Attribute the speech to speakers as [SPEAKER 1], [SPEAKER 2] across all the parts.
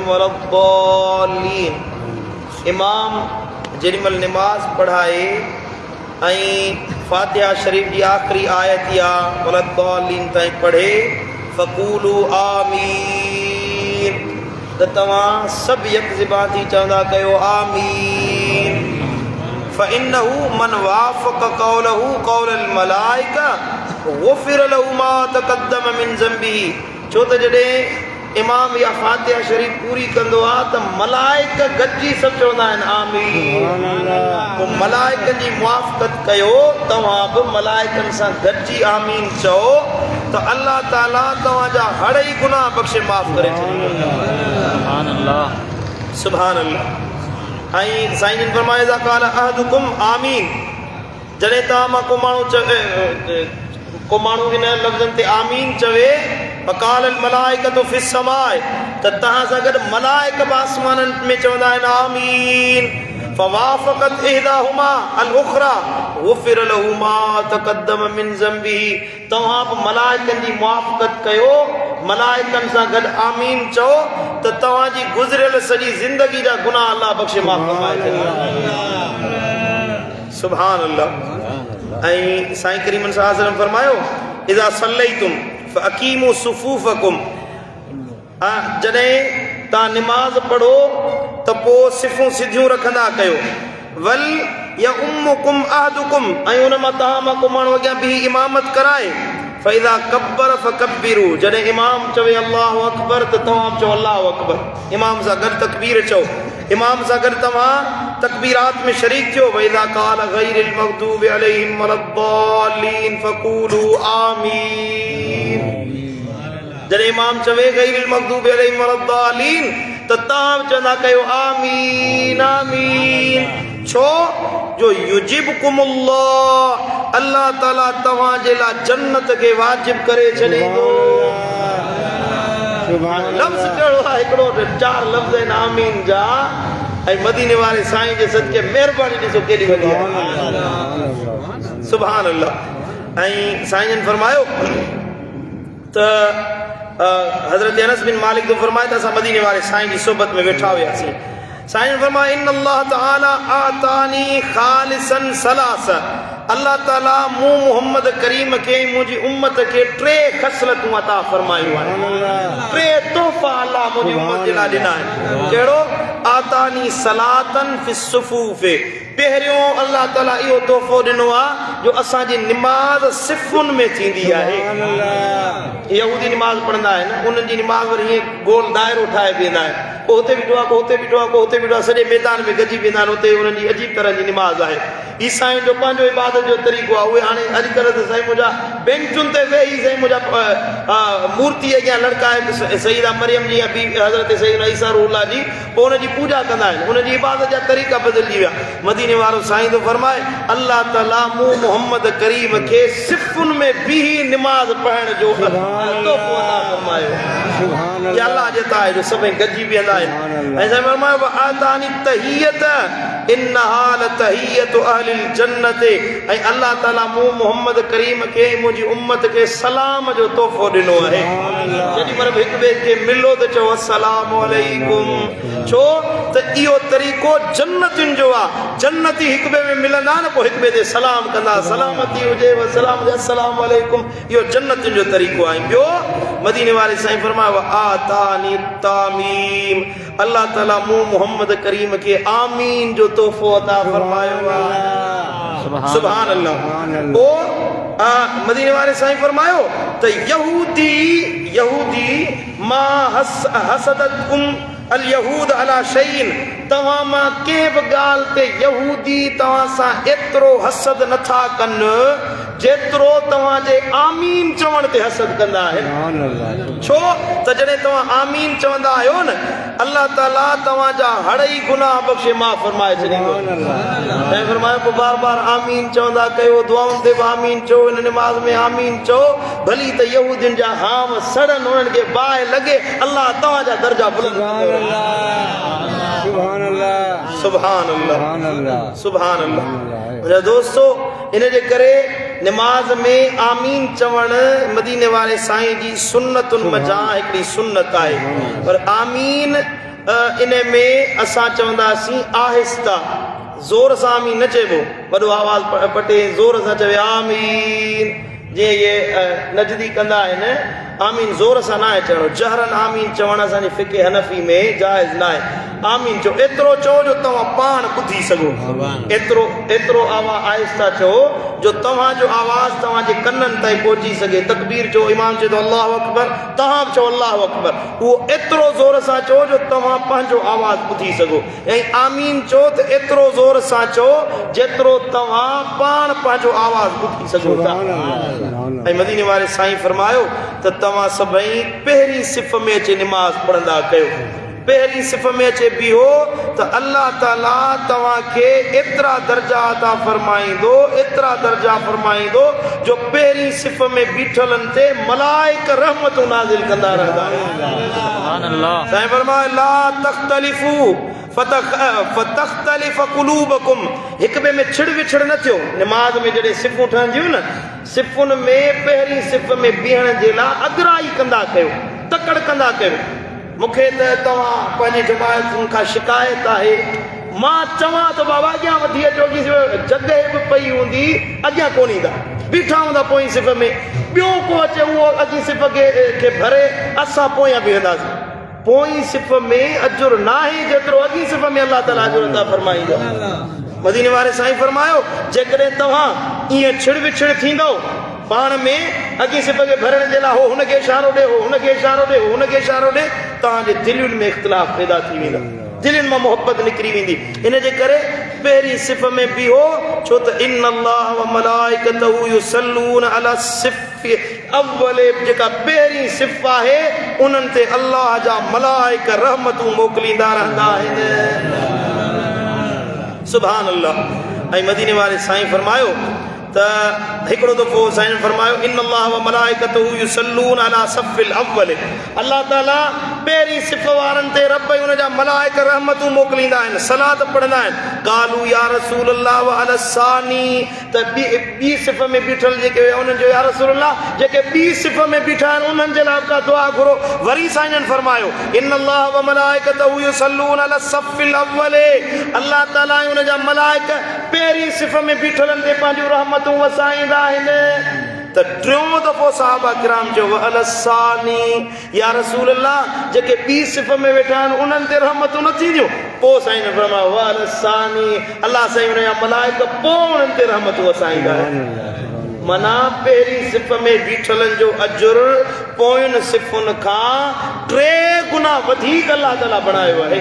[SPEAKER 1] वलद्दाल्लीन। इमाम जेॾीमहिल निमाज़ पढ़ाए ऐं फातिहा शरीफ़ जी आख़िरी आयत या वलद्दाल्लीन ताईं पढ़े फ़क़ूलू आमीन, त तव्हां सभु यकज़िबा थी चवंदा कयो आमीन। फ़इन्नहु मन वाफ़क़ क़ौलहु क़ौलल मलाइका ग़ुफ़िर लहु मा तक़द्दम मिन ज़ंबिही। छो त जॾहिं इमाम या फातिहा शरीफ़ पूरी कंदो आहे त मलाइक गॾिजी सभु चवंदा आहिनि आमीन। पोइ मलाइकनि जी मुआफ़क़त कयो, तव्हां बि मलाइकनि सां गॾिजी आमीन चओ त अल्लाह ताला तव्हांजा हर ई गुनाह बख़्शे माफ़ करे छॾींदो। सुभान अल्लाह। ऐं साईं जन फरमाए इज़ा क़ाल अहदुकुम आमीन, जॾहिं तव्हां मां को माण्हू इन लफ़्ज़नि ते आमीन चवे फ़क़ालल मलाइकतु फ़िस समाए, त तव्हां सां गॾु मलाइक बि आसमाननि में चवंदा आहिनि आमीन। फ़वाफ़क़त इहदाहुमा अल उख़रा ग़ुफ़िर लहु मा तक़द्दम मिन ज़ंबिही। तव्हां बि मलाइकनि जी मुआफ़क़त कयो, मलाइकनि सां गॾु आमीन चओ त तव्हांजी गुज़िरियल सॼी ज़िंदगी जा गुनाह अल्लाह बख़्शे माफ़ फरमाए छॾींदो। सुभान अल्लाह। ऐं साईं करीम सल्लल्लाहु अलैहि वसल्लम फरमायो इज़ा सल्लैतुम फ़अक़ीमू सुफ़ूफ़कुम, जॾहिं तव्हां निमाज़ पढ़ो त पोइ सिफ़ूं सिधियूं रखंदा कयो। वल या उम्मुकुम अहदुकुम, ऐं उन मां तव्हां मां को माण्हू अॻियां बीही इमामत कराए। फ़इज़ा कब्बर फ़कब्बिरू, जॾहिं इमाम चवे अल्लाहु अकबर त तव्हां चओ अल्लाहु अकबर, इमाम सां गॾु तकबीर चओ, इमाम सां गॾु तव्हां तकबीरात में शरीक थियो। वइज़ा क़ाल गैरिल मग़दूबि अलैहिम वलद्दाल्लीन फ़क़ूलू आमीन, जॾहिं इमाम चवे गैरिल मग़दूबि अलैहिम वलद्दाल्लीन त तव्हां चवंदा कयो आमीन आमीन। छो जो युजिबकुमुल्लाह, अल्लाह ताला तव्हांजे लाइ जन्नत खे वाजिब करे छॾींदो। लफ़्ज़ कहिड़ो आहे हिकिड़ो, 4 लफ़्ज़ आहिनि आमीन जा। ऐं मदीने वारे साईं जे सदके महिरबानी ॾिसो केॾी वॾी आहे। सुभान अल्लाह। ऐं साईं जन फरमायो त हज़रत अनस बिन मालिक जो फरमाए त असां मदीने वारे साईं जी सोबत में वेठा हुआसीं। साईं जन फरमाए इन अल्लाह ताला आतानी खालिसन सलास, अल्लाह ताला मूं मोहम्मद करीम खे मुंहिंजी उम्मत खे 3 ख़सलतूं अता फरमायूं आहिनि। 3 तोहफ़ा अल्लाह मुंहिंजी उम्मत जे लाइ ॾिना आहिनि। कहिड़ो? आतानी सलातन फिस सुफ़ूफ़, पहिरियों अल्लाह ताला इहो तोहफ़ो ॾिनो आहे जो असांजी निमाज़ सिफ़ुनि में थींदी आहे। यहूदी निमाज़ पढ़ंदा आहिनि, उन्हनि जी निमाज़ वरी हीअं गोल दाइरो ठाहे बीहंदा आहिनि, को हुते बीठो आहे, को हुते बीठो आहे, को हुते बीठो आहे, सॼे मैदान में गॾिजी बीहंदा आहिनि। हुते उन्हनि जी अजीब तरह जी निमाज़ आहे। ईसाइनि जो पंहिंजो इबादत जो तरीक़ो आहे। उहे हाणे अॼुकल्ह त साईं मुंहिंजा बेंचुनि ते वेही साईं मुंहिंजा मूर्ति अॻियां लड़काए सईदा मरियम जी या हज़रत सईदा ईसा रूहुल्लाह जी, पोइ हुनजी पूॼा कंदा आहिनि। उनजी इबादत जा तरीक़ा बदिलजी विया। मदीने वारो साईं थो फरमाए अल्लाह ताला मूं मोहम्मद करीम खे सिफ़ुनि में बीही निमाज़ पढ़ण जो तोहफ़ो अता फरमायो। अल्लाह जे ताए जो सभई गॾिजी बीहंदा आहिनि। ऐं साईं फरमायो आतानी तहियत इन्नहा लतहियतु अहलिल जन्नत, ऐं अल्लाह ताला मूं मोहम्मद करीम खे मुंहिंजी उम्मत खे सलाम जो तोहफ़ो ॾिनो आहे। जेॾी महिल हिक ॿिए खे मिलो त चओ अस्सलामु अलैकुम। छो त इहो तरीक़ो जन्नतियुनि जो आहे। जन्नती हिक ॿिए में मिलंदा न, पोइ हिक ॿिए ते सलाम कंदा, सलामती हुजेव, सलाम अस्सलामु अलैकुम। इहो जन्नतियुनि जो तरीक़ो आहे। ॿियो मदीने वारे साईं फरमायो आतानी तामीम, अल्लाह ताला मूं मोहम्मद करीम खे आमीन जो तोहफ़ो अता फरमायो आहे। सुभान अल्लाह। पोइ मदीने वारे साईं फरमायो त यहूदी मां हसदतकुम अल यहूद अला शैइन, तव्हां मां कंहिं बि ॻाल्हि ते यहूदी तव्हां सां एतिरो हसद नथा कनि जेतिरो तव्हांजे आमीन चवण ते हसद कंदा आहिनि। छो त जॾहिं तव्हां आमीन चवंदा आहियो न, अल्लाह ताला तव्हांजा हर ई गुनाह बख़्शे माफ़ फरमाए छॾींदो। ऐं फरमायो पोइ बार बार आमीन चवंदा कयो, दुआउनि ते बि आमीन चओ, हिन निमाज़ में आमीन चओ, भली त यहूदियुनि जा हाम सड़नि, उन्हनि खे बाहि लॻे, अल्लाह तव्हांजा दर्जा बुलंद कंदो। सुभान अल्लाह, सुभान अल्लाह, सुभान अल्लाह। मुंहिंजा दोस्तो, इन जे करे निमाज़ में आमीन चवण मदीने वारे साईं जी सुन्नतुनि मज़ा हिकिड़ी सुन्नत आहे। पर आमीन इन में असां चवंदासीं आहिस्ता, ज़ोर सां आमीन न चइबो, वॾो आवाज़ पटे ज़ोर सां चवे आमीन, जीअं इहे नजदी कंदा आहिनि, आमीन ज़ोर सां न आहे चवणो। जहरन आमीन चवणु असांजे फिके हनफी में जाइज़ न आहे। आमीन चओ, एतिरो चओ जो तव्हां पाण ॿुधी सघो, एतिरो आवाज़ आहिस्ता चओ जो तव्हांजो आवाज़ तव्हांजे कननि ताईं पहुची सघे। तकबीर चओ, इमाम चए थो अल्लाहु अकबर, तव्हां बि चओ अल्लाहु अकबर, उहो एतिरो ज़ोर सां चओ जो तव्हां पंहिंजो आवाज़ ॿुधी सघो। ऐं आमीन चओ त एतिरो ज़ोर सां चओ जेतिरो तव्हां पाण पंहिंजो आवाज़ ॿुधी सघो था। ऐं मदीने वारे साईं फरमायो त तव्हां सभई पहिरीं सिफ़ में अचे निमाज़ पढ़ंदा कयो, पहिरीं सिफ़ में अचे बीहो त अल्लाह ताला तव्हांखे एतिरा दर्जा अता फरमाईंदो, एतिरा दर्जा फरमाईंदो जो पहिरीं सिफ़ में बीठलनि ते मलाइक रहमतूं नाज़िल कंदा रहंदा आहिनि। साईं फरमाए ला तख्तलिफू फतख्तलिफ कुलूबकुम, हिक ॿिए में छिड़ विछड़ न थियो। निमाज़ में जॾहिं सिफ़ूं ठहंदियूं न, सिफ़ुनि में पहिरीं सिफ़ में बीहण जे लाइ अॻिराई कंदा कयो, तकड़ कंदा कयो। मूंखे त तव्हां पंहिंजी जमायतुनि खां शिकायत आहे, मां चवां त बाबा अॻियां वधी अचो, जॻह बि पई हूंदी अॻियां कोन ईंदा, बीठा हूंदा पोइ सिफ़ में, ॿियो को अचे उहो अॻी सिफ़ खे भरे, असां पोयां बीहंदासीं। पोइ सिफ़ में अजुर न आहे जेतिरो अॻी सिफ़ में अल्लाह ताला अजुर अता फरमाईंदो। मदीने वारे साईं फरमायो जेकॾहिं तव्हां ईअं छिड़ विछड़ थींदो पाण में अॻी सिफ़ खे भरण जे लाइ, हो हुनखे इशारो ॾे, हो हुनखे इशारो ॾे, हो हुनखे इशारो ॾे, तव्हांजे दिलियुनि में इख़्तिलाफ़ पैदा थी वेंदा, दिलियुनि मां मोहबत निकिरी वेंदी। इन जे करे पहिरीं सिफ़ में बीहो, छो त इन्नल्लाह व मलाइकतहू युसल्लून अला सिफ़ अव्वल, जेका पहिरीं सिफ़ आहे उन्हनि ते अल्लाह जा मलाइक रहमतूं मोकिलींदा रहंदा आहिनि। सुभान अल्लाह। ऐं मदीने वारे साईं फरमायो त हिकिड़ो दफ़ो साईं फरमायो इन्नल्लाह व मलाइकतहू युसल्लून अला सफ़िल अव्वल, अल्लाह ताला पहिरीं सिफ़ वारनि ते रब हुन जा मलाइक रहमतूं मोकिलींदा आहिनि, सलात पढ़ंदा आहिनि। कालू या रसूल अल्लाह व अला सानी, त ॿी सिफ़ में बीठल जेके उन्हनि जो या रसूल अल्लाह जेके ॿी सिफ़ में बीठा आहिनि उन्हनि जे लाइ का दुआ घुरो। वरी साईं फरमायो इन्नल्लाह व मलाइकतहू युसल्लून अला सफ़िल अव्वल, अल्लाह ताला हुन जा मलाइक पहिरीं सिफ़ में बीठलनि ते पंहिंजूं रहमतूं वसाईंदा आहिनि। त टियों दफ़ो सहाबा किराम चयो अल सानी, या रसूल अल्लाह जेके ॿी सिफ़ में वेठा आहिनि उन्हनि ते रहमतूं न थींदियूं। पोइ साईं ने फरमायो अल सानी, अल्लाह साईं हुन जा मलाइक पोइ उन्हनि ते रहमतूं वसाईंदा आहिनि। माना पहिरीं सिफ़ में बीठलनि जो अजुर पोयुनि सिफ़ुनि खां 3 गुना वधीक अल्लाह ताला बणायो आहे।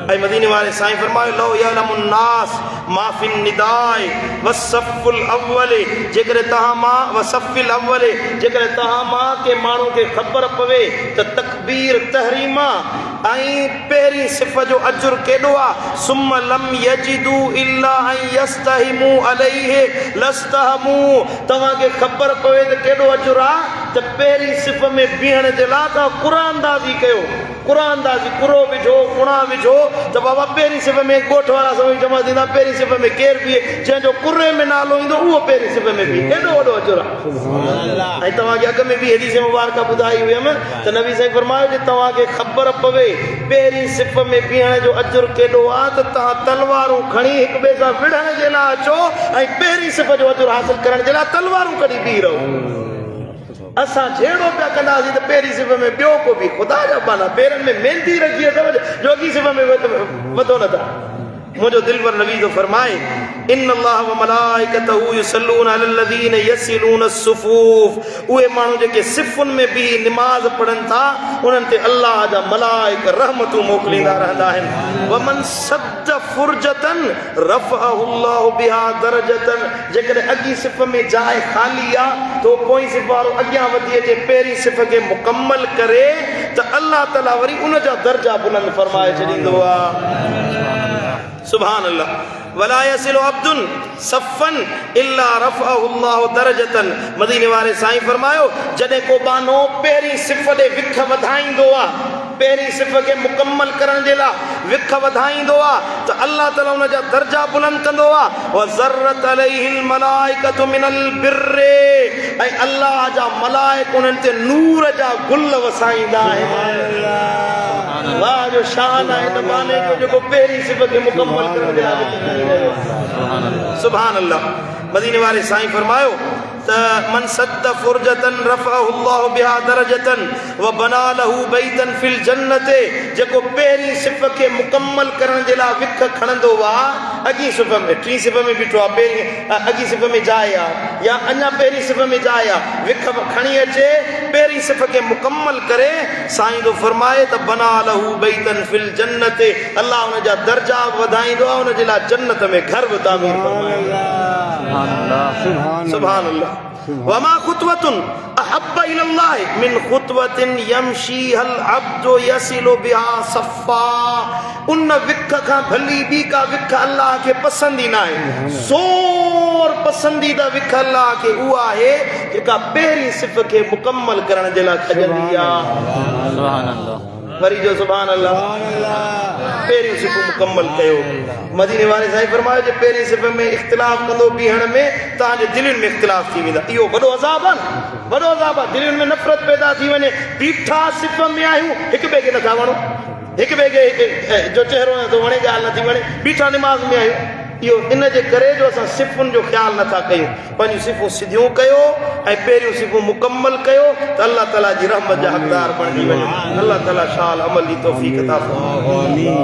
[SPEAKER 1] ऐं मदीने वारे साईं फरमायो लो यअलमुन नास मा फिन निदाए वसफ़ुल अव्वल, जेकॾहिं तव्हां मां वसफ़िल अव्वल, जेकॾहिं तव्हां मां के माण्हू खे ख़बर पवे त तकबीर तहरीमा ऐं पहिरीं सिफ़ जो अजुर केॾो आहे, सुम लम यजिदू इल्ला अन यस्तहिमू अलैहि लस्तहमू, तव्हांखे ख़बर पवे त केॾो अजुर आहे त पहिरीं सिफ़ में बीहण जे लाइ तव्हां क़ुरानदाज़ी कयो, क़ुरानदाज़ी कुरो विझो, कुणा विझो, त बाबा पहिरीं सिफ़ में ॻोठ वारा सभई जमा थींदा, पहिरीं सिफ़ में केरु बीहे, जंहिंजो कुरे में नालो ईंदो उहो पहिरीं सिफ़ में बीहे, एॾो वॾो अजुर आहे। ऐं तव्हांखे अॻ में बि हदीस मुबारक ॿुधाई हुयमि त नबी साईं फरमायो जे तव्हांखे ख़बर पवे पहिरीं सिफ़ में बीहण जो अजुर केॾो आहे त तव्हां तलवारूं खणी हिक ॿिए सां विढ़ण जे लाइ अचो ऐं पहिरीं सिफ़ जो अजुर हासिल करण जे लाइ तलवारूं कढी बीह रहो। असां जहिड़ो पिया कंदासीं त पहिरीं सिफ़ में ॿियो को बि ख़ुदा जा पाना पेरनि में मेहंदी रखी अथव जो अॻी सिफ़ में वधो नथा। मुंहिंजो दिलवर नबी थो फरमाए इन्नल्लाह व मलाइकतहू युसल्लून अलल लज़ीना यसिलून अस्सुफूफ, उहे माण्हू जेके सिफ़ुनि में बि निमाज़ पढ़नि था उन्हनि ते अल्लाह जा मलाइक रहमतूं मोकिलींदा रहंदा आहिनि। वमन सद फुरजतन रफ़अहुल्लाहु बिहा दरजतन, जेकॾहिं अॻी सिफ़ में जाइ ख़ाली आहे तो पोइ सिफ़ वारो अॻियां वधी अचे पहिरीं सिफ़ खे मुकमल करे त अल्लाह ताला वरी उन जा दर्जा बुलंद फरमाए छॾींदो आहे। सुभान अल्लाह। वला यसिलु अब्दुन सफ़न इल्ला रफ़अहुल्लाहु दरजतन, मदीने वारे साईं फरमायो जॾहिं को बानो पहिरीं सिफ़ ॾे विख वधाईंदो आहे, पहिरीं सिफ़ खे मुकमल करण जे लाइ विख वधाईंदो आहे त अल्लाह ताला उन जा दर्जा बुलंद कंदो आहे। व ज़र्रत अलैहिल मलाइकतु मिनल बिर्रे, ऐं अल्लाह जा मलाइक उन्हनि ते नूर जा गुल वसाईंदा आहिनि। वाह जो शान है इन बाने जो जो पहली सिफत के मुकम्मल करने जे लाइ सुभान अल्लाह मदीने वाले साईं फरमायो मन सद्द फुरजतन रफ़अहु अल्लाहु बिहा दरजतन व बना लहू बैतन फिल जन्नते जेको पहिरीं सिफ़ खे मुकम्मल करण जे लाइ विख खणंदो आहे अॻी सिफ़ में टी सिफ़ में बीठो आहे पहिरीं अॻी सिफ़ में जाइ आहे या अञा पहिरीं सिफ़ में जाइ आहे विख खणी अचे पहिरीं सिफ़ खे मुकम्मल करे साईं तो फरमाए त बना लहू बैतन फिल जन्नते अल्लाह हुन जा दर्जा वधाईंदो आहे हुन जे लाइ जन्नत में घर बि तामीर फरमाईंदो सुभान अल्लाह वमा खुतवतुन अहब्ब इलल्लाह मिन खुतवतिन यमशीहल अब्दु यसिलु बिहा सफ़ा उन विख खां भली ॿी का विख अल्लाह खे पसंदि ई न आहे ज़ोर पसंदीदा विख अल्लाह खे उहा आहे जेका पहिरीं सिफ़ खे मुकम्मल करण जे लाइ खजंदी आहे सुभान अल्लाह वरी जो सुभान अल्लाह पहिरीं सिफ़ मुकम्मल कयो मदीने वाले साईं फरमायो जे पहिरीं सिफ़ में इख़्तिलाफ़ कंदो बीहण में तव्हांजे दिलनि में इख़्तिलाफ़ थी वेंदा इहो वॾो अज़ाब आहे वॾो अज़ाब आहे दिलनि में नफ़रत पैदा थी वञे बीठा सिफ़ में आहियूं हिक ॿिए खे नथा वणो हिक ॿिए खे जो चहिरो नथो वणे ॻाल्हि नथी वणे बीठा निमाज़ में आहियूं इहो इन जे करे जो असां सिफ़ुनि जो ख़्यालु नथा कयूं पंहिंजूं सिफ़ूं सिधियूं कयो ऐं पहिरियूं सिफ़ूं मुकम्मल कयो त अल्लाह ताला जी रहमत जा हक़दार बणिजी वञो अल्लाह ताला शाल अमल जी तौफ़ीक़ अता फ़रमाए